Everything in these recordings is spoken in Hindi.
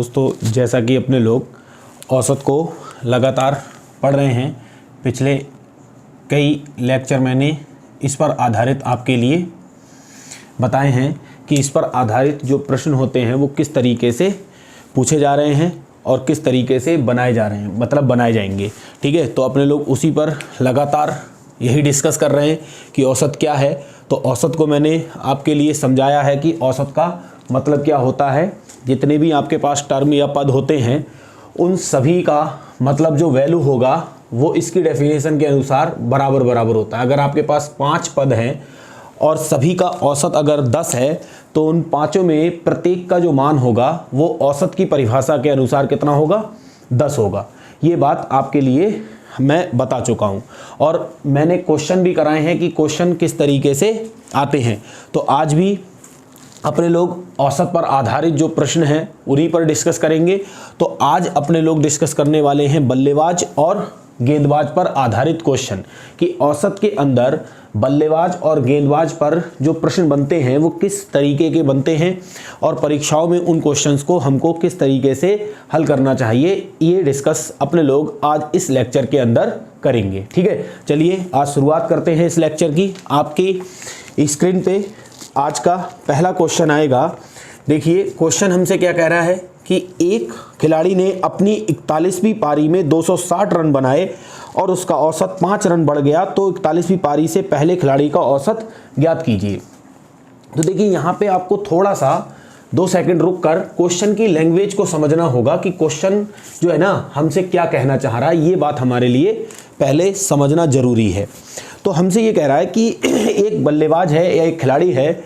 दोस्तों, जैसा कि अपने लोग औसत को लगातार पढ़ रहे हैं, पिछले कई लेक्चर मैंने इस पर आधारित आपके लिए बताए हैं कि इस पर आधारित जो प्रश्न होते हैं वो किस तरीके से पूछे जा रहे हैं और किस तरीके से बनाए जा रहे हैं, मतलब बनाए जाएंगे। ठीक है, तो अपने लोग उसी पर लगातार यही डिस्कस कर रहे हैं कि औसत क्या है। तो औसत को मैंने आपके लिए समझाया है कि औसत का मतलब क्या होता है। जितने भी आपके पास टर्म या पद होते हैं उन सभी का मतलब जो वैल्यू होगा वो इसकी डेफिनेशन के अनुसार बराबर बराबर होता है। अगर आपके पास 5 पद हैं और सभी का औसत अगर 10 है तो उन पाँचों में प्रत्येक का जो मान होगा वो औसत की परिभाषा के अनुसार कितना होगा, 10 होगा। ये बात आपके लिए मैं बता चुका हूँ और मैंने क्वेश्चन भी कराए हैं कि क्वेश्चन किस तरीके से आते हैं। तो आज भी अपने लोग औसत पर आधारित जो प्रश्न हैं उन्हीं पर डिस्कस करेंगे। तो आज अपने लोग डिस्कस करने वाले हैं बल्लेबाज और गेंदबाज पर आधारित क्वेश्चन कि औसत के अंदर बल्लेबाज और गेंदबाज पर जो प्रश्न बनते हैं वो किस तरीके के बनते हैं और परीक्षाओं में उन क्वेश्चंस को हमको किस तरीके से हल करना चाहिए, ये डिस्कस अपने लोग आज इस लेक्चर के अंदर करेंगे। ठीक है, चलिए आज शुरुआत करते हैं इस लेक्चर की। आपकी स्क्रीन पे आज का पहला क्वेश्चन आएगा। देखिए क्वेश्चन हमसे क्या कह रहा है कि एक खिलाड़ी ने अपनी 41वीं पारी में 260 रन बनाए और उसका औसत 5 रन बढ़ गया, तो 41वीं पारी से पहले खिलाड़ी का औसत ज्ञात कीजिए। तो देखिए यहाँ पे आपको थोड़ा सा 2 सेकंड रुक कर क्वेश्चन की लैंग्वेज को समझना होगा कि क्वेश्चन जो है ना हमसे क्या कहना चाह रहा है। ये बात हमारे लिए पहले समझना जरूरी है। तो हमसे ये कह रहा है कि एक बल्लेबाज है या एक खिलाड़ी है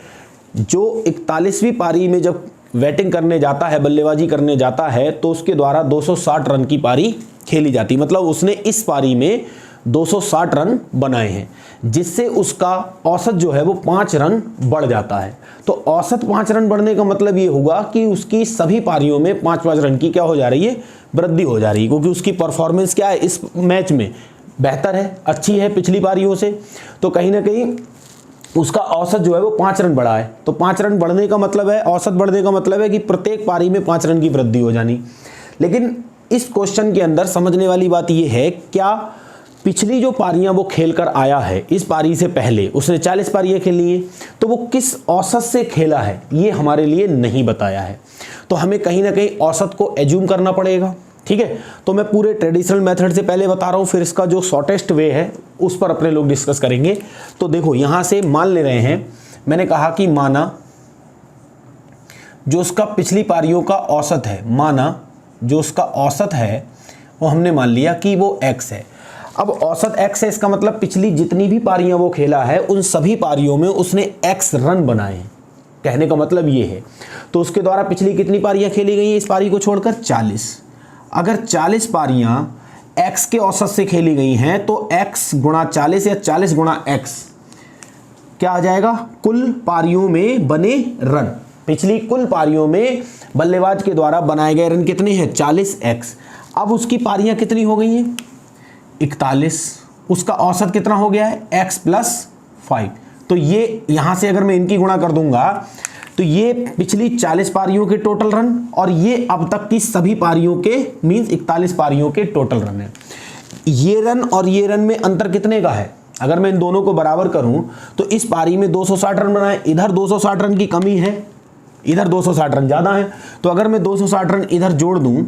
जो 41वीं पारी में जब बैटिंग करने जाता है, बल्लेबाजी करने जाता है, तो उसके द्वारा 260 रन की पारी खेली जाती, मतलब उसने इस पारी में 260 रन बनाए हैं, जिससे उसका औसत जो है वो 5 रन बढ़ जाता है। तो औसत 5 रन बढ़ने का मतलब ये होगा कि उसकी सभी पारियों में 5-5 रन की क्या हो जा रही है, वृद्धि हो जा रही है, क्योंकि उसकी परफॉर्मेंस क्या है इस मैच में बेहतर है, अच्छी है पिछली पारियों से। तो कहीं ना कहीं उसका औसत जो है वो 5 रन बढ़ा है। तो 5 रन बढ़ने का मतलब है, औसत बढ़ने का मतलब है कि प्रत्येक पारी में 5 रन की वृद्धि हो जानी। लेकिन इस क्वेश्चन के अंदर समझने वाली बात ये है, क्या पिछली जो पारियां वो खेल कर आया है, इस पारी से पहले उसने 40 पारियां खेली हैं, तो वो किस औसत से खेला है ये हमारे लिए नहीं बताया है। तो हमें कहीं ना कहीं औसत को एज्यूम करना पड़ेगा। ठीक है, तो मैं पूरे ट्रेडिशनल मेथड से पहले बता रहा हूँ, फिर इसका जो शॉर्टेस्ट वे है उस पर अपने लोग डिस्कस करेंगे। तो देखो यहाँ से मान ले रहे हैं, मैंने कहा कि माना जो उसका पिछली पारियों का औसत है, माना जो उसका औसत है वो हमने मान लिया कि वो x है। अब औसत x है, इसका मतलब पिछली जितनी भी पारियां वो खेला है उन सभी पारियों में उसने x रन बनाए हैं, कहने का मतलब ये है। तो उसके द्वारा पिछली कितनी पारियां खेली गई हैं इस पारी को छोड़कर, 40। अगर 40 पारियां x के औसत से खेली गई हैं तो x गुणा 40 या 40 गुणा x क्या आ जाएगा, कुल पारियों में बने रन। पिछली कुल पारियों में बल्लेबाज के द्वारा बनाए गए रन कितने हैं, 40x। अब उसकी पारियां कितनी हो गई हैं, 41। उसका औसत कितना हो गया है, x + 5। तो ये यहां से अगर मैं इनकी गुणा कर दूंगा तो ये पिछली 40 पारियों के टोटल रन और ये अब तक की सभी पारियों के मींस 41 पारियों के टोटल रन है। ये रन और ये रन में अंतर कितने का है, अगर मैं इन दोनों को बराबर करूं तो इस पारी में 260 रन बनाए, इधर 260 रन की कमी है, इधर 260 रन ज़्यादा है। तो अगर मैं 260 रन इधर जोड़ दूं,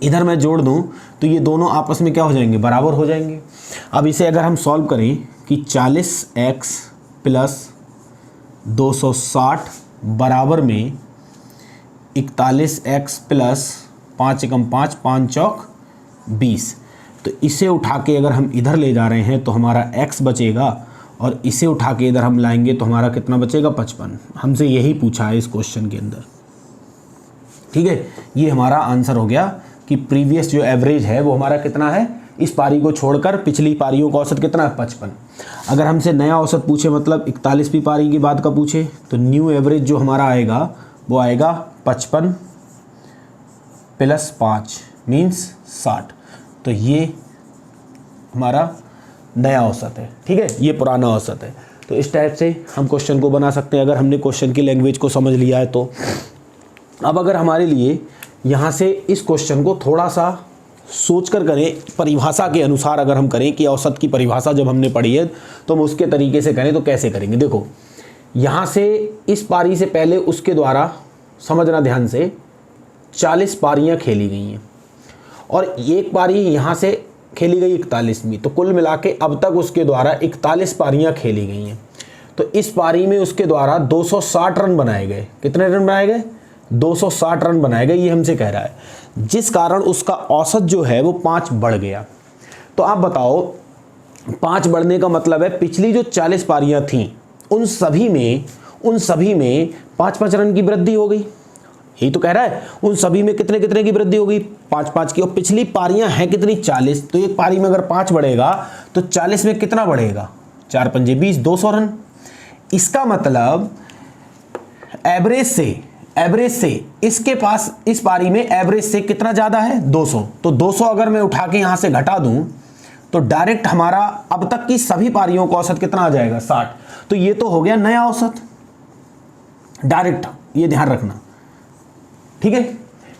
इधर मैं जोड़ दूं तो ये दोनों आपस में क्या हो जाएंगे, बराबर हो जाएंगे। अब इसे अगर हम सॉल्व करें कि 40x + 260 बराबर में 41x + 5 × 5 5 चौक 20। तो इसे उठा के अगर हम इधर ले जा रहे हैं तो हमारा x बचेगा और इसे उठा के इधर हम लाएंगे तो हमारा कितना बचेगा, 55। हमसे यही पूछा है इस क्वेश्चन के अंदर। ठीक है, ये हमारा आंसर हो गया कि प्रीवियस जो एवरेज है वो हमारा कितना है, इस पारी को छोड़कर पिछली पारियों का औसत कितना है, 55। अगर हमसे नया औसत पूछे, मतलब 41वीं पारी की बात का पूछे, तो न्यू एवरेज जो हमारा आएगा वो आएगा 55 + 5 मीन्स 60। तो ये हमारा नया औसत है। ठीक है, ये पुराना औसत है। तो इस टाइप से हम क्वेश्चन को बना सकते हैं अगर हमने क्वेश्चन की लैंग्वेज को समझ लिया है तो। अब अगर हमारे लिए यहाँ से इस क्वेश्चन को थोड़ा सा सोच कर करें, परिभाषा के अनुसार अगर हम करें कि औसत की परिभाषा जब हमने पढ़ी है तो हम उसके तरीके से करें तो कैसे करेंगे। देखो यहाँ से इस पारी से पहले उसके द्वारा, समझना ध्यान से, 40 पारियाँ खेली गई हैं और एक पारी यहाँ से खेली गई 41वीं, तो कुल मिला के अब तक उसके द्वारा 41 पारियाँ खेली गई हैं। तो इस पारी में उसके द्वारा 260 रन बनाए गए। कितने रन बनाए गए? 260 रन बनाए गए, ये हमसे कह रहा है, जिस कारण उसका औसत जो है वो 5 बढ़ गया। तो आप बताओ 5 बढ़ने का मतलब है पिछली जो 40 पारियाँ थीं उन सभी में 5-5 रन की वृद्धि हो गई। यही तो कह रहा है, उन सभी में कितने कितने की वृद्धि हो गई? 5-5 की। और पिछली पारियां हैं कितनी? 40। तो एक पारी में अगर 5 बढ़ेगा तो 40 में कितना बढ़ेगा? 4 पंजे 20, 200 रन। इसका मतलब एवरेज से इसके पास इस पारी में एवरेज से कितना ज़्यादा है? 200। तो 200 अगर मैं उठा के यहाँ से घटा दूँ तो डायरेक्ट हमारा अब तक की सभी पारियों का औसत कितना आ जाएगा? 60। तो ये तो हो गया नया औसत डायरेक्ट, ये ध्यान रखना, ठीक है।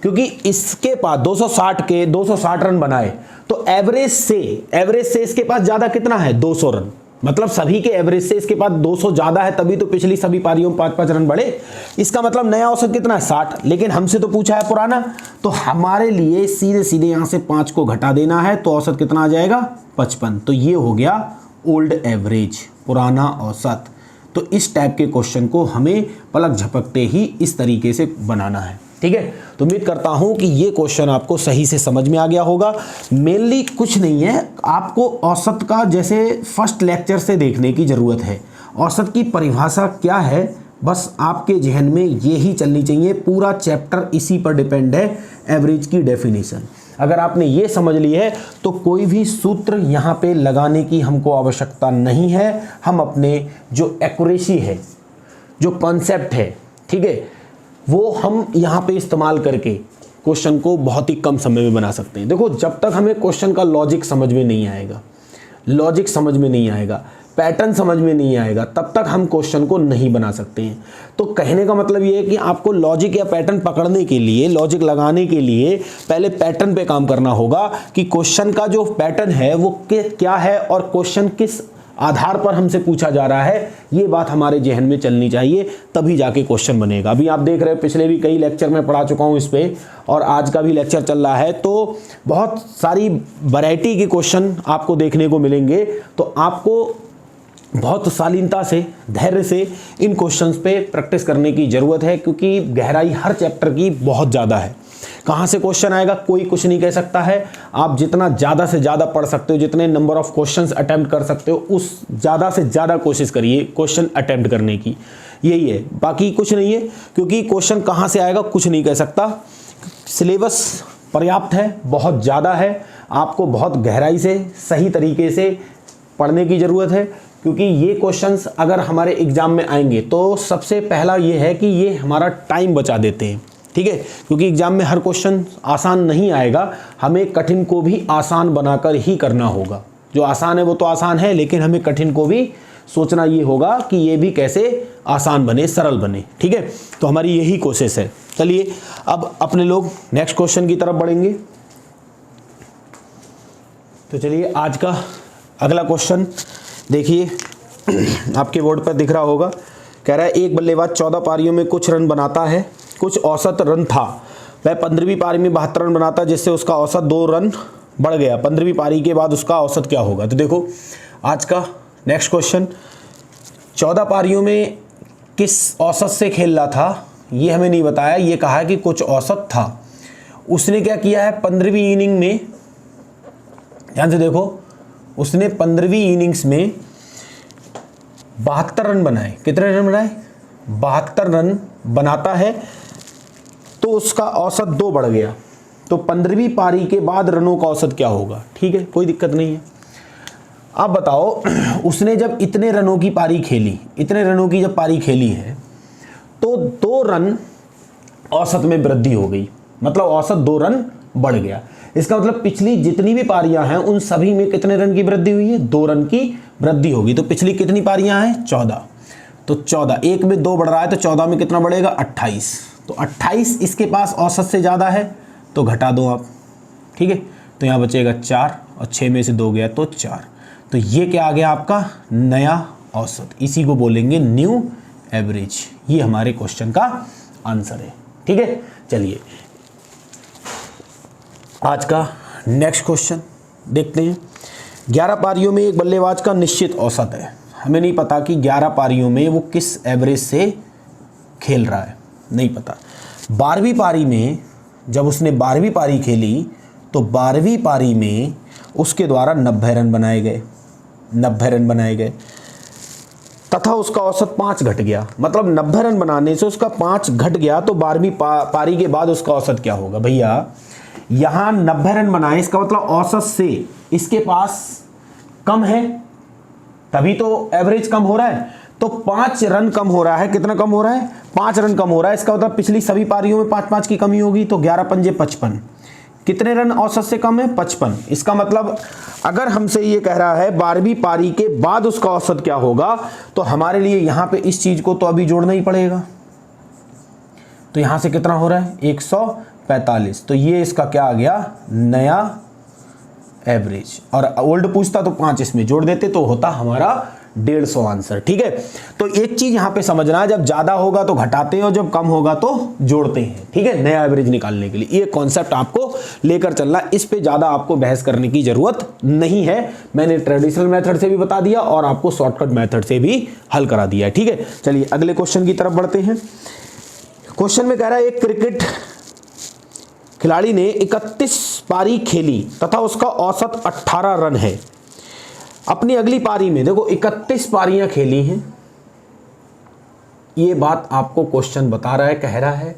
क्योंकि इसके पास 260 रन बनाए तो एवरेज से इसके पास ज़्यादा कितना है? 200 रन। मतलब सभी के एवरेज से इसके पास 200 ज़्यादा है, तभी तो पिछली सभी पारियों में 5-5 रन बढ़े। इसका मतलब नया औसत कितना है? 60। लेकिन हमसे तो पूछा है पुराना, तो हमारे लिए सीधे यहाँ से 5 को घटा देना है, तो औसत कितना आ जाएगा? 55। तो ये हो गया ओल्ड एवरेज, पुराना औसत। तो इस टाइप के क्वेश्चन को हमें पलक झपकते ही इस तरीके से बनाना है, ठीक है। तो उम्मीद करता हूं कि ये क्वेश्चन आपको सही से समझ में आ गया होगा। मेनली कुछ नहीं है, आपको औसत का जैसे फर्स्ट लेक्चर से देखने की ज़रूरत है। औसत की परिभाषा क्या है, बस आपके जहन में ये ही चलनी चाहिए। पूरा चैप्टर इसी पर डिपेंड है, एवरेज की डेफिनेशन। अगर आपने ये समझ ली है तो कोई भी सूत्र यहाँ पे लगाने की हमको आवश्यकता नहीं है। हम अपने जो एक्यूरेसी है, जो कॉन्सेप्ट है, ठीक है, वो हम यहाँ पे इस्तेमाल करके क्वेश्चन को बहुत ही कम समय में बना सकते हैं। देखो जब तक हमें क्वेश्चन का लॉजिक समझ में नहीं आएगा, पैटर्न समझ में नहीं आएगा, तब तक हम क्वेश्चन को नहीं बना सकते हैं। तो कहने का मतलब ये है कि आपको लॉजिक या पैटर्न पकड़ने के लिए, लॉजिक लगाने के लिए पहले पैटर्न पे काम करना होगा कि क्वेश्चन का जो पैटर्न है वो क्या है और क्वेश्चन किस आधार पर हमसे पूछा जा रहा है, ये बात हमारे जहन में चलनी चाहिए, तभी जाके क्वेश्चन बनेगा। अभी आप देख रहे हो पिछले भी कई लेक्चर में पढ़ा चुका हूँ इस पे, और आज का भी लेक्चर चल रहा है, तो बहुत सारी वैरायटी के क्वेश्चन आपको देखने को मिलेंगे। तो आपको बहुत शालीनता से, धैर्य से इन क्वेश्चंस पे प्रैक्टिस करने की ज़रूरत है, क्योंकि गहराई हर चैप्टर की बहुत ज़्यादा है। कहाँ से क्वेश्चन आएगा कोई कुछ नहीं कह सकता है। आप जितना ज़्यादा से ज़्यादा पढ़ सकते हो, जितने नंबर ऑफ क्वेश्चंस अटेम्प्ट कर सकते हो, उस ज़्यादा से ज़्यादा कोशिश करिए क्वेश्चन अटेम्प्ट करने की, यही है, बाकी कुछ नहीं है। क्योंकि क्वेश्चन कहाँ से आएगा कुछ नहीं कह सकता। सिलेबस पर्याप्त है, बहुत ज़्यादा है, आपको बहुत गहराई से, सही तरीके से पढ़ने की ज़रूरत है। क्योंकि ये क्वेश्चंस अगर हमारे एग्ज़ाम में आएंगे तो सबसे पहला ये है कि ये हमारा टाइम बचा देते हैं, ठीक है। क्योंकि एग्ज़ाम में हर क्वेश्चन आसान नहीं आएगा, हमें कठिन को भी आसान बनाकर ही करना होगा। जो आसान है वो तो आसान है, लेकिन हमें कठिन को भी सोचना ये होगा कि ये भी कैसे आसान बने, सरल बने, ठीक है। तो हमारी यही कोशिश है। चलिए अब अपने लोग नेक्स्ट क्वेश्चन की तरफ बढ़ेंगे। तो चलिए आज का अगला क्वेश्चन देखिए, आपके बोर्ड पर दिख रहा होगा। कह रहा है एक बल्लेबाज 14 पारियों में कुछ रन बनाता है, कुछ औसत रन था, वह 15वीं पारी में 72 रन बनाता, जिससे उसका औसत 2 रन बढ़ गया। 15वीं पारी के बाद उसका औसत क्या होगा? तो देखो आज का नेक्स्ट क्वेश्चन, 14 पारियों में किस औसत से खेल रहा था ये हमें नहीं बताया, ये कहा है कि कुछ औसत था। उसने क्या किया है 15वीं इनिंग में, ध्यान से देखो, उसने 15वीं इनिंग्स में 72 रन बनाए। कितने रन बनाए? 72 रन बनाता है, तो उसका औसत 2 बढ़ गया। तो 15वीं पारी के बाद रनों का औसत क्या होगा? ठीक है, कोई दिक्कत नहीं है। अब बताओ उसने जब इतने रनों की पारी खेली, इतने रनों की जब पारी खेली है तो 2 रन औसत में वृद्धि हो गई, मतलब औसत 2 रन बढ़ गया। इसका मतलब पिछली जितनी भी पारियां हैं उन सभी में कितने रन की वृद्धि हुई है? 2 रन की वृद्धि होगी। तो पिछली कितनी पारियां हैं? 14। तो 14, एक में 2 बढ़ रहा है तो 14 में कितना बढ़ेगा? 28। तो 28 इसके पास औसत से ज़्यादा है तो घटा दो आप, ठीक है। तो यहाँ बचेगा 4 और 6 में से 2 गया तो 4। तो ये क्या आ गया आपका नया औसत, इसी को बोलेंगे न्यू एवरेज। ये हमारे क्वेश्चन का आंसर है, ठीक है। चलिए आज का नेक्स्ट क्वेश्चन देखते हैं। 11 पारियों में एक बल्लेबाज का निश्चित औसत है। हमें नहीं पता कि 11 पारियों में वो किस एवरेज से खेल रहा है, नहीं पता। 12वीं पारी में जब उसने 12वीं पारी खेली तो 12वीं पारी में उसके द्वारा 90 रन बनाए गए, 90 रन बनाए गए तथा उसका औसत 5 घट गया। मतलब 90 रन बनाने से उसका 5 घट गया तो 12वीं पारी के बाद उसका औसत क्या होगा भैया। यहाँ 90 रन बनाए, इसका मतलब औसत से इसके पास कम है, तभी तो एवरेज कम हो रहा है। तो 5 रन कम हो रहा है, कितना कम हो रहा है 5 रन कम हो रहा है। इसका मतलब पिछली सभी पारियों में 5-5 की कमी होगी, तो 11 पंजे 55। कितने रन औसत से कम है 55। इसका मतलब अगर हमसे ये कह रहा है 12वीं पारी के बाद उसका औसत क्या होगा, तो हमारे लिए यहाँ पे इस चीज को तो अभी जोड़ना ही पड़ेगा। तो यहाँ से कितना हो रहा है 145। तो ये इसका क्या आ गया नया एवरेज। और ओल्ड पूछता तो 5 इसमें जोड़ देते तो होता हमारा 150 आंसर, ठीक है। तो एक चीज यहां पे समझना है, जब ज्यादा होगा तो घटाते हैं और जब कम होगा तो जोड़ते हैं, ठीक है, नया एवरेज निकालने के लिए। ये कॉन्सेप्ट आपको लेकर चलना, इस पे ज्यादा आपको बहस करने की जरूरत नहीं है। मैंने ट्रेडिशनल मेथड से भी बता दिया और आपको शॉर्टकट मेथड से भी हल करा दिया है, ठीक है। चलिए अगले क्वेश्चन की तरफ बढ़ते हैं। क्वेश्चन में कह रहा है एक क्रिकेट खिलाड़ी ने 31 पारी खेली तथा उसका औसत 18 रन है। अपनी अगली पारी में देखो 31 पारियां खेली हैं, ये बात आपको क्वेश्चन बता रहा है, कह रहा है,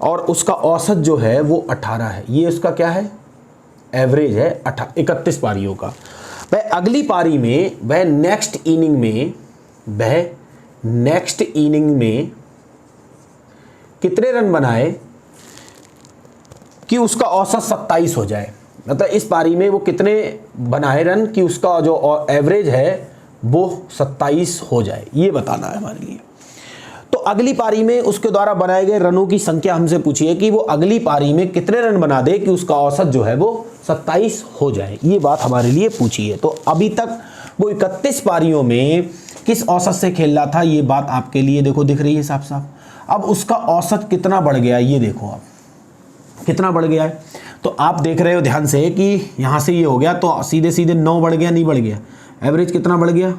और उसका औसत जो है वो 18 है। ये उसका क्या है एवरेज है 31 पारियों का। वह अगली पारी में वह नेक्स्ट इनिंग में कितने रन बनाए कि उसका औसत 27 हो जाए। मतलब इस पारी में वो कितने बनाए रन कि उसका जो एवरेज है वो 27 हो जाए, ये बताना है हमारे लिए। तो अगली पारी में उसके द्वारा बनाए गए रनों की संख्या हमसे पूछी है कि वो अगली पारी में कितने रन बना दे कि उसका औसत जो है वो 27 हो जाए, ये बात हमारे लिए पूछी है। तो अभी तक वो 31 पारियों में किस औसत से खेल रहा था, ये बात आपके लिए देखो दिख रही है साफ साफ। अब उसका औसत कितना बढ़ गया, ये देखो आप कितना बढ़ गया है। तो आप देख रहे हो ध्यान से कि यहाँ से ये हो गया तो सीधे सीधे 9 बढ़ गया, नहीं बढ़ गया, एवरेज कितना बढ़ गया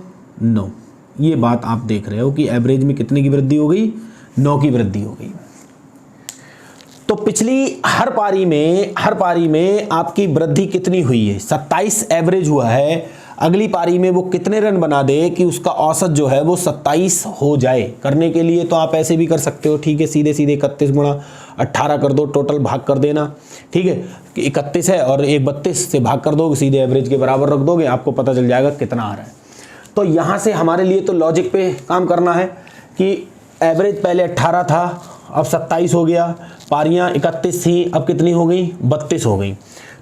9। ये बात आप देख रहे हो कि एवरेज में कितने की वृद्धि हो गई 9 की वृद्धि हो गई। तो पिछली हर पारी में आपकी वृद्धि कितनी हुई है 27 एवरेज हुआ है। अगली पारी में वो कितने रन बना दे कि उसका औसत जो है वो 27 हो जाए। करने के लिए तो आप ऐसे भी कर सकते हो, ठीक है, सीधे सीधे 31 गुणा 18 कर दो, टोटल भाग कर देना, ठीक है, कि 31 है और 32 से भाग कर दोगे, सीधे एवरेज के बराबर रख दोगे, आपको पता चल जाएगा कितना आ रहा है। तो यहाँ से हमारे लिए तो लॉजिक पे काम करना है कि एवरेज पहले 18 था, अब 27 हो गया, पारियाँ 31 थी, अब कितनी हो गई 32 हो गई।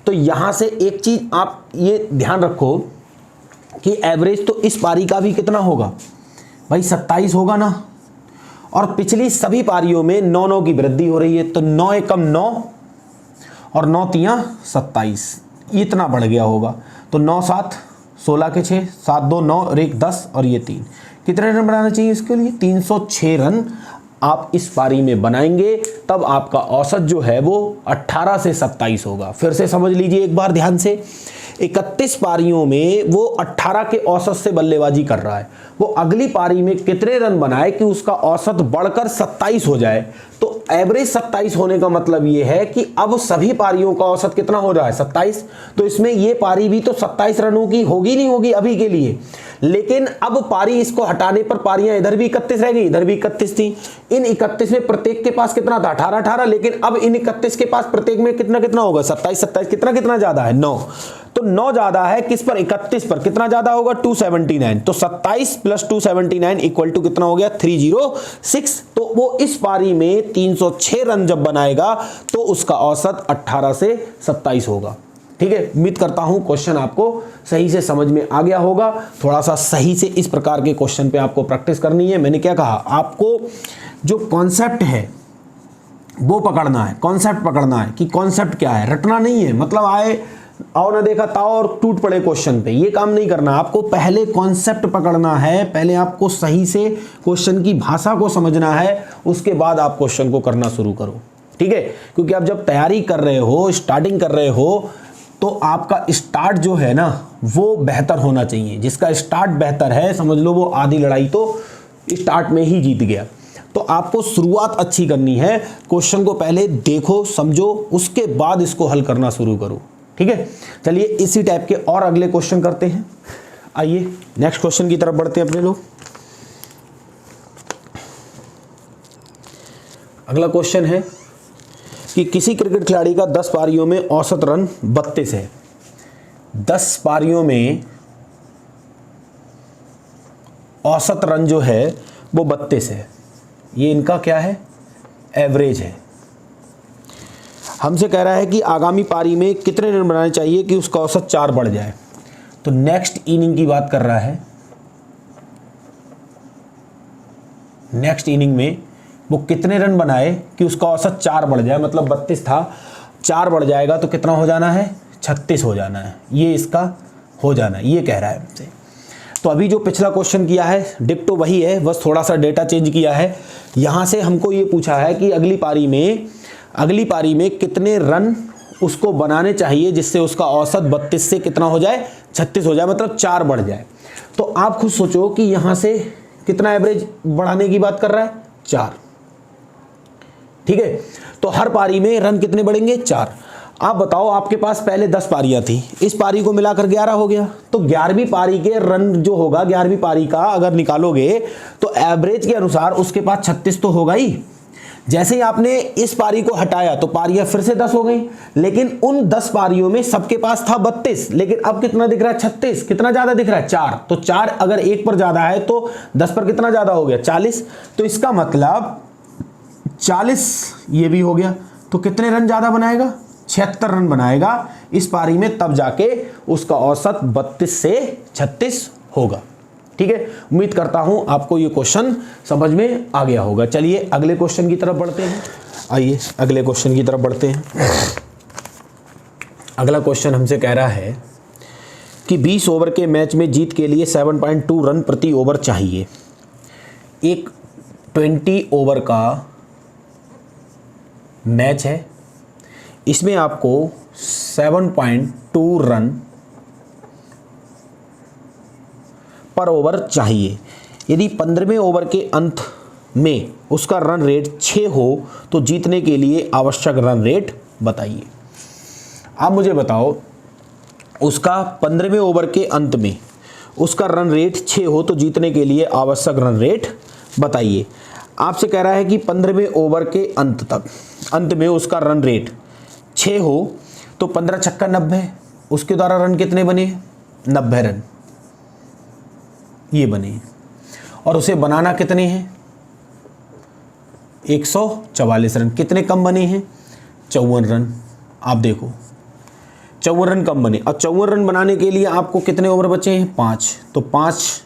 तो यहाँ से एक चीज़ आप ये ध्यान रखो कि एवरेज तो इस पारी का भी कितना होगा भाई 27 होगा ना, और पिछली सभी पारियों में 9 की वृद्धि हो रही है। तो 9 एकम 9 और 9 तियां 27, इतना बढ़ गया होगा। तो 9 7 16 के 6 7 2 9 और 1 10 और ये 3, कितने रन बनाना चाहिए इसके लिए 306 रन आप इस पारी में बनाएंगे, तब आपका औसत जो है वो 18 से 27 होगा। फिर से समझ लीजिए एक बार ध्यान से, 31 पारियों में वो 18 के औसत से बल्लेबाजी कर रहा है, वो अगली पारी में कितने रन बनाए कि उसका औसत बढ़कर 27 हो जाए। तो एवरेज 27 होने का मतलब ये है कि अब सभी पारियों का औसत कितना हो रहा है 27। तो इसमें ये पारी भी तो 27 रनों की होगी नहीं होगी अभी के लिए, लेकिन अब पारी इसको हटाने पर पारियां इधर भी 31 रह गई, इधर भी 31 थी। इन 31 में प्रत्येक के पास कितना था 18 18, लेकिन अब इन 31 के पास प्रत्येक में कितना कितना होगा 27 27, कितना ज्यादा है 9। तो 9 ज्यादा है किस पर 31 पर, कितना ज्यादा होगा 279। तो 27 + 279 इक्वल टू कितना हो गया 306। तो वो इस पारी में 306 रन जब बनाएगा तो उसका औसत 18 से 27 होगा। ठीक है, उम्मीद करता हूं क्वेश्चन आपको सही से समझ में आ गया होगा। थोड़ा सा सही से इस प्रकार के क्वेश्चन पे आपको प्रैक्टिस करनी है। मैंने क्या कहा, आपको जो कॉन्सेप्ट है वो पकड़ना है, कॉन्सेप्ट पकड़ना है कि कॉन्सेप्ट क्या है, रटना नहीं है। मतलब आए आओ ना देखा ताओ और टूट पड़े क्वेश्चन पे, ये काम नहीं करना। आपको पहले कॉन्सेप्ट पकड़ना है, पहले आपको सही से क्वेश्चन की भाषा को समझना है, उसके बाद आप क्वेश्चन को करना शुरू करो, ठीक है। क्योंकि आप जब तैयारी कर रहे हो, स्टार्टिंग कर रहे हो, तो आपका स्टार्ट जो है ना वो बेहतर होना चाहिए। जिसका स्टार्ट बेहतर है, समझ लो वो आधी लड़ाई तो स्टार्ट में ही जीत गया। तो आपको शुरुआत अच्छी करनी है, क्वेश्चन को पहले देखो समझो, उसके बाद इसको हल करना शुरू करो, ठीक है। चलिए इसी टाइप के और अगले क्वेश्चन करते हैं। आइए नेक्स्ट क्वेश्चन की तरफ बढ़ते हैं अपने लोग। अगला क्वेश्चन है कि किसी क्रिकेट खिलाड़ी का 10 पारियों में औसत रन 32 है। 10 पारियों में औसत रन जो है वो 32 है। ये इनका क्या है, एवरेज है। हमसे कह रहा है कि आगामी पारी में कितने रन बनाने चाहिए कि उसका औसत 4 बढ़ जाए। तो नेक्स्ट इनिंग की बात कर रहा है। नेक्स्ट इनिंग में वो कितने रन बनाए कि उसका औसत 4 बढ़ जाए। मतलब 32 था, 4 बढ़ जाएगा तो कितना हो जाना है, 36 हो जाना है। ये इसका हो जाना है, ये कह रहा है हमसे। तो अभी जो पिछला क्वेश्चन किया है डिक्टो वही है, बस थोड़ा सा डेटा चेंज किया है। यहाँ से हमको ये पूछा है कि अगली पारी में कितने रन उसको बनाने चाहिए जिससे उसका औसत 32 से कितना हो जाए, 36 हो जाए, मतलब 4 बढ़ जाए। तो आप खुद सोचो कि यहाँ से कितना एवरेज बढ़ाने की बात कर रहा है, 4, ठीक है। तो हर पारी में रन कितने बढ़ेंगे, 4। आप बताओ, आपके पास पहले 10 पारियां थी, इस पारी को मिलाकर 11 हो गया। तो 11वीं पारी के रन जो होगा, 11वीं पारी का अगर निकालोगे तो एवरेज के अनुसार उसके पास 36 तो होगा ही। जैसे ही आपने इस पारी को हटाया तो पारियां फिर से 10 हो गई, लेकिन उन 10 पारियों में सबके पास था 32, लेकिन अब कितना दिख रहा है, 36। कितना ज्यादा दिख रहा है, 4। तो 4 अगर 1 पर ज्यादा है तो 10 पर कितना ज्यादा हो गया, 40। तो इसका मतलब 40 ये भी हो गया। तो कितने रन ज्यादा बनाएगा, 76 रन बनाएगा इस पारी में, तब जाके उसका औसत 32 से 36 होगा, ठीक है। उम्मीद करता हूं आपको ये क्वेश्चन समझ में आ गया होगा। चलिए अगले क्वेश्चन की तरफ बढ़ते हैं। आइए अगले क्वेश्चन की तरफ बढ़ते हैं। अगला क्वेश्चन हमसे कह रहा है कि 20 ओवर के मैच में जीत के लिए 7.2 रन प्रति ओवर चाहिए। एक 20 ओवर का मैच है, इसमें आपको 7.2 रन पर ओवर चाहिए। यदि 15वें ओवर के अंत में उसका रन रेट 6 हो तो जीतने के लिए आवश्यक रन रेट बताइए। आप मुझे बताओ, उसका 15वें ओवर के अंत में उसका रन रेट 6 हो तो जीतने के लिए आवश्यक रन रेट बताइए। आपसे कह रहा है कि 15वें ओवर के अंत में उसका रन रेट 6 हो तो 15 छक्का 90, उसके द्वारा रन कितने बने, 90 रन ये बने। और उसे बनाना कितने हैं, 144 रन। कितने कम बने हैं, 54 रन। आप देखो 54 रन कम बने। और 54 रन बनाने के लिए आपको कितने ओवर बचे हैं, 5। तो 5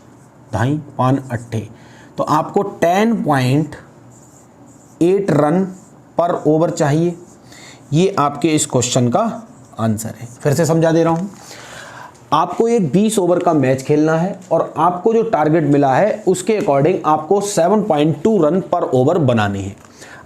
ढाई 5 8, तो आपको 10.8 रन पर ओवर चाहिए। ये आपके इस क्वेश्चन का आंसर है। फिर से समझा दे रहा हूं, आपको एक 20 ओवर का मैच खेलना है और आपको जो टारगेट मिला है उसके अकॉर्डिंग आपको 7.2 रन पर ओवर बनाने हैं।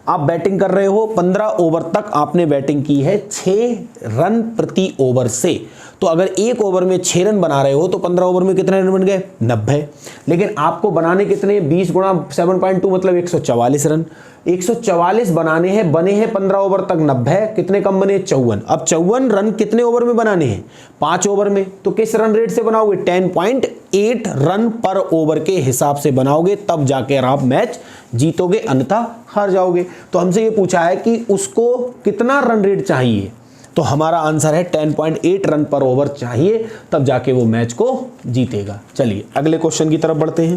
आप बैटिंग कर रहे हो, 15 ओवर तक आपने बैटिंग की है 6 रन प्रति ओवर से। तो अगर एक ओवर में 6 रन बना रहे हो तो 15 ओवर में कितने रन बन गए, 90। लेकिन आपको बनाने कितने, 20 गुणा 7.2 मतलब 144 रन। 144 बनाने हैं, बने हैं 15 ओवर तक 90, कितने कम बने, 54। अब 54 रन कितने ओवर में बनाने हैं, 5 ओवर में। तो किस रन रेट से बनाओगे, 10.8 रन पर ओवर के हिसाब से बनाओगे, तब जाकर आप मैच जीतोगे, अन्यथा हार जाओगे। तो हमसे ये पूछा है कि उसको कितना रन रेट चाहिए, तो हमारा आंसर है 10.8 रन पर ओवर चाहिए, तब जाके वो मैच को जीतेगा। चलिए अगले क्वेश्चन की तरफ बढ़ते हैं।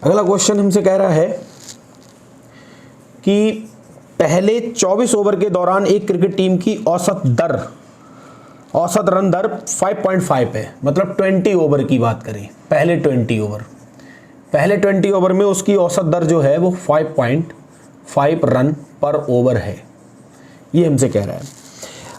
अगला क्वेश्चन हमसे कह रहा है कि पहले 24 ओवर के दौरान एक क्रिकेट टीम की औसत रन दर 5.5 है। मतलब 20 ओवर की बात करें, पहले 20 ओवर में उसकी औसत दर जो है वो 5 रन पर ओवर है, ये हमसे कह रहा है।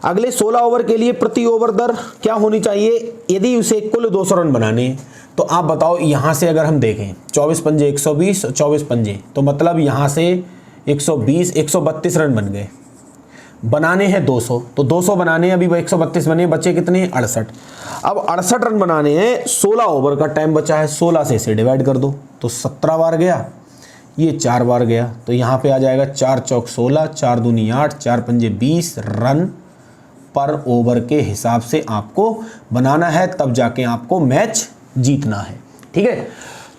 अगले 16 ओवर के लिए प्रति ओवर दर क्या होनी चाहिए यदि उसे कुल 200 रन बनाने हैं। तो आप बताओ, यहाँ से अगर हम देखें 24 पंजे 120 और 24 पंजे, तो मतलब यहाँ से 120 132 रन बन गए। बनाने हैं 200, तो 200 बनाने हैं, अभी 132 बने, बचे कितने 68। अब 68 रन बनाने हैं, 16 ओवर का टाइम बचा है, 16 से इसे डिवाइड कर दो तो 17 बार गया, ये 4 बार गया, तो यहाँ पे आ जाएगा 4 चौक 16, 4 दूनी 8, 4 पंजे 20 रन पर ओवर के हिसाब से आपको बनाना है, तब जाके आपको मैच जीतना है। ठीक है,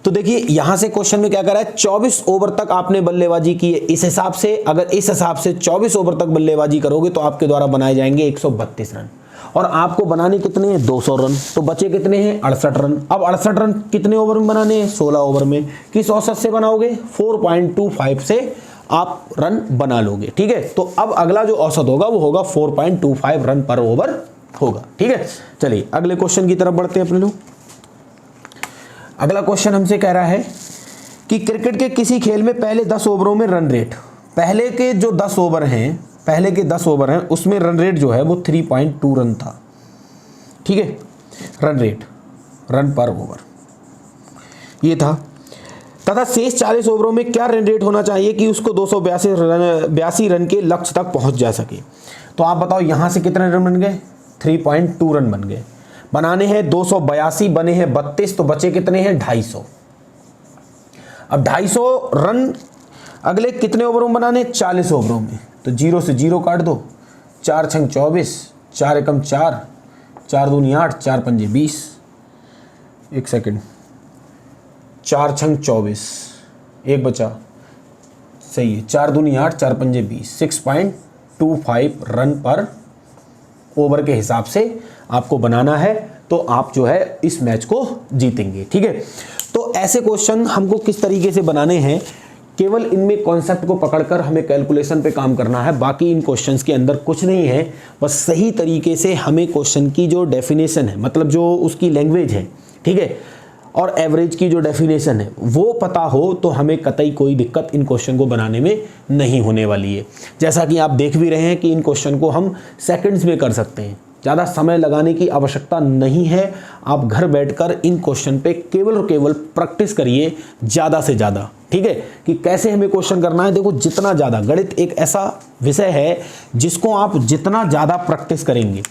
तो देखिए यहां से क्वेश्चन में क्या कर रहा है, 24 ओवर तक आपने बल्लेबाजी की है। इस हिसाब से, अगर इस हिसाब से 24 ओवर तक बल्लेबाजी करोगे तो आपके द्वारा बनाए जाएंगे 132 रन, और आपको बनाने कितने हैं 200 रन, तो बचे कितने हैं 68 रन। अब 68 रन कितने ओवर में बनाने हैं 16 ओवर में। किस औसत से बनाओगे 4.25 से आप रन बना लोगे। ठीक है, तो अब अगला जो औसत होगा वो होगा 4.25 रन पर ओवर होगा। ठीक है, चलिए अगले क्वेश्चन की तरफ बढ़ते हैं अपने लोग। अगला क्वेश्चन हमसे कह रहा है कि क्रिकेट के किसी खेल में पहले 10 ओवरों में रन रेट, पहले के जो 10 ओवर हैं, पहले के 10 ओवर हैं उसमें रन रेट जो है वो 3.2 रन था। ठीक है, रन रेट, रन पर ओवर ये था, तथा शेष 40 ओवरों में क्या रन रेट होना चाहिए कि उसको 282 रन के लक्ष्य तक पहुंच जा सके। तो आप बताओ यहां से कितने रन बन गए 3.2 रन बन गए। बनाने हैं 282, बने हैं 32, तो बचे कितने हैं 250। अब 250 रन अगले कितने ओवरों में बनाने 40 ओवरों में, तो 0 से 0 काट दो, 4 छंग 24, 4 एकम 4, 4 दूनी 8, 4 पंजे 20, एक सेकंड, 4 छंग 24, एक बचा, सही है, 4 दूनी 8, 4 पंजे 20, 6.25 रन पर ओवर के हिसाब से आपको बनाना है, तो आप जो है इस मैच को जीतेंगे। ठीक है, तो ऐसे क्वेश्चन हमको किस तरीके से बनाने हैं, केवल इनमें कॉन्सेप्ट को पकड़कर हमें कैलकुलेशन पे काम करना है, बाकी इन क्वेश्चंस के अंदर कुछ नहीं है। बस सही तरीके से हमें क्वेश्चन की जो डेफिनेशन है, मतलब जो उसकी लैंग्वेज है, ठीक है, और एवरेज की जो डेफिनेशन है वो पता हो तो हमें कतई कोई दिक्कत इन क्वेश्चन को बनाने में नहीं होने वाली है। जैसा कि आप देख भी रहे हैं कि इन क्वेश्चन को हम सेकंड्स में कर सकते हैं, ज़्यादा समय लगाने की आवश्यकता नहीं है। आप घर बैठकर इन क्वेश्चन पे केवल और केवल प्रैक्टिस करिए ज़्यादा से ज़्यादा। ठीक है, कि कैसे हमें क्वेश्चन करना है। देखो, जितना ज़्यादा, गणित एक ऐसा विषय है जिसको आप जितना ज़्यादा प्रैक्टिस करेंगे,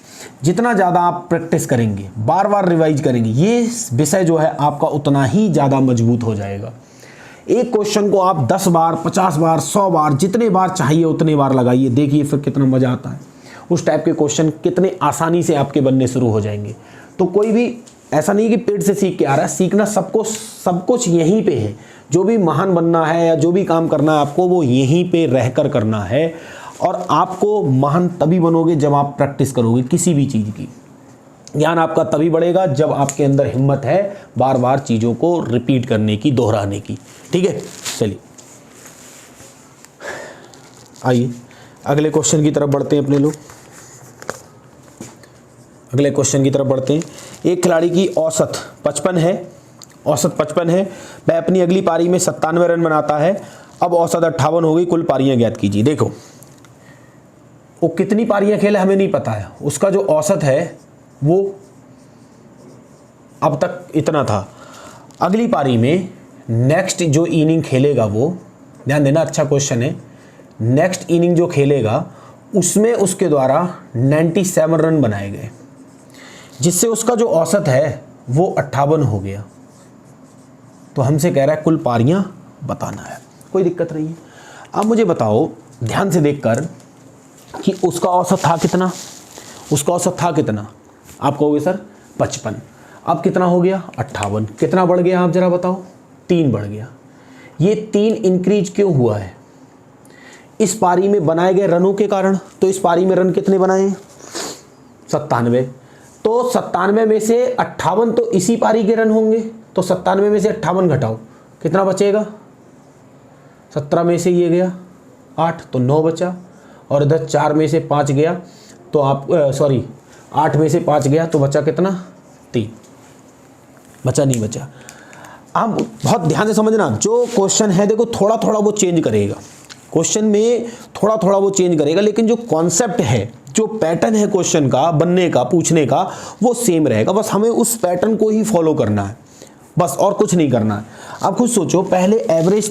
जितना ज़्यादा आप प्रैक्टिस करेंगे, बार बार रिवाइज करेंगे, ये विषय जो है आपका उतना ही ज़्यादा मजबूत हो जाएगा। एक क्वेश्चन को आप 10 बार 50 बार 100 बार जितने बार चाहिए उतने बार लगाइए, देखिए फिर कितना मज़ा आता है। उस टाइप के क्वेश्चन कितने आसानी से आपके बनने शुरू हो जाएंगे। तो कोई भी ऐसा नहीं कि पेट से सीख के आ रहा है, सीखना सबको सब कुछ यहीं पे है। जो भी महान बनना है या जो भी काम करना है आपको, वो यहीं पे रहकर करना है। और आपको महान तभी बनोगे जब आप प्रैक्टिस करोगे किसी भी चीज़ की। ज्ञान आपका तभी बढ़ेगा जब आपके अंदर हिम्मत है बार बार चीज़ों को रिपीट करने की, दोहराने की। ठीक है, चलिए आइए अगले क्वेश्चन की तरफ बढ़ते हैं अपने लोग। अगले क्वेश्चन की तरफ बढ़ते हैं। एक खिलाड़ी की औसत 55 है, औसत 55 है, वह अपनी अगली पारी में 97 रन बनाता है। अब औसत 58 हो गई, कुल पारियां ज्ञात कीजिए। देखो, वो कितनी पारियां खेले हमें नहीं पता है, उसका जो औसत है वो अब तक इतना था। अगली पारी में नेक्स्ट जो इनिंग खेलेगा, वो ध्यान देना, अच्छा क्वेश्चन है, नेक्स्ट इनिंग जो खेलेगा उसमें उसके द्वारा 97 रन बनाए गए, जिससे उसका जो औसत है वो 58 हो गया। तो हमसे कह रहा है कुल पारियां बताना है, कोई दिक्कत नहीं है। अब मुझे बताओ ध्यान से देखकर कि उसका औसत था कितना, उसका औसत था कितना। आप कहोगे सर 55, अब कितना हो गया 58, कितना बढ़ गया आप जरा बताओ, 3 बढ़ गया। ये 3 इंक्रीज क्यों हुआ है? इस पारी में बनाए गए रनों के कारण। तो इस पारी में रन कितने बनाए 97, तो 97 में से 58 तो इसी पारी के रन होंगे, तो 97 में से 58 घटाओ, कितना बचेगा, 17 में से ये गया 8 तो 9 बचा, और इधर 4 में से 5 गया तो आप 8 में से 5 गया तो बचा कितना 3, बचा नहीं बचा। अब बहुत ध्यान से समझना, जो क्वेश्चन है देखो थोड़ा थोड़ा वो चेंज करेगा, क्वेश्चन में थोड़ा थोड़ा वो चेंज करेगा, लेकिन जो कॉन्सेप्ट है, जो पैटर्न है क्वेश्चन का बनने का, पूछने का, वो सेम रहेगा। बस हमें उस पैटर्न को ही फॉलो करना है, बस और कुछ नहीं करना है। अब खुद सोचो, पहले एवरेज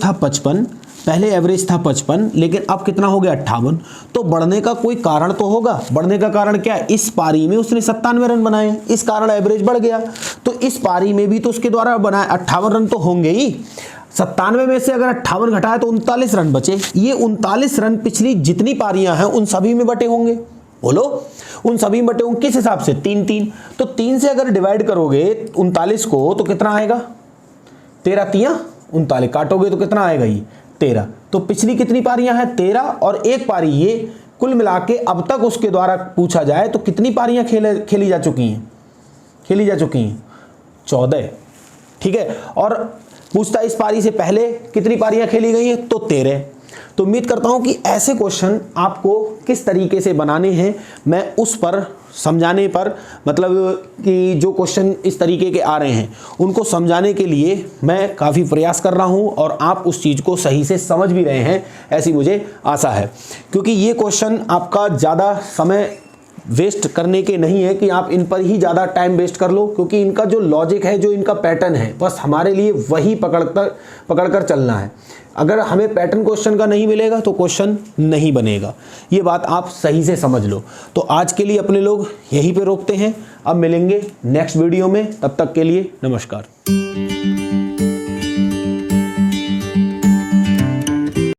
था 55, लेकिन अब कितना हो गया 58। तो बढ़ने का कोई कारण तो होगा। बढ़ने का कारण क्या है? इस पारी में उसने 97 रन बनाए, इस कारण एवरेज बढ़ गया। तो इस पारी में भी तो उसके द्वारा बनाए 58 रन तो होंगे ही। 97 में से अगर 58 घटाए तो 39 रन बचे। ये 39 रन पिछली जितनी पारियां हैं उन सभी में बटे होंगे। बोलो, उन सभी में बटे होंगे किस हिसाब से? 3-3। तो 3 से अगर डिवाइड करोगे 39 को तो कितना आएगा? 13-3-39, काटोगे तो कितना आएगा? ये 13। तो पिछली कितनी पारियां हैं? 13 और एक पारी ये, कुल मिला के अब तक उसके द्वारा पूछा जाए तो कितनी पारियां खेली जा चुकी हैं? 14। ठीक है। और पूछता इस पारी से पहले कितनी पारियां खेली गई हैं? तो 13। तो उम्मीद करता हूं कि ऐसे क्वेश्चन आपको किस तरीके से बनाने हैं, मैं उस पर समझाने पर, मतलब कि जो क्वेश्चन इस तरीके के आ रहे हैं उनको समझाने के लिए मैं काफ़ी प्रयास कर रहा हूं, और आप उस चीज़ को सही से समझ भी रहे हैं, ऐसी मुझे आशा है। क्योंकि ये क्वेश्चन आपका ज़्यादा समय वेस्ट करने के नहीं है कि आप इन पर ही ज़्यादा टाइम वेस्ट कर लो, क्योंकि इनका जो लॉजिक है, जो इनका पैटर्न है, बस हमारे लिए वही पकड़कर चलना है। अगर हमें पैटर्न क्वेश्चन का नहीं मिलेगा तो क्वेश्चन नहीं बनेगा। ये बात आप सही से समझ लो। तो आज के लिए अपने लोग यहीं पे रोकते हैं, अब मिलेंगे नेक्स्ट वीडियो में। तब तक के लिए नमस्कार।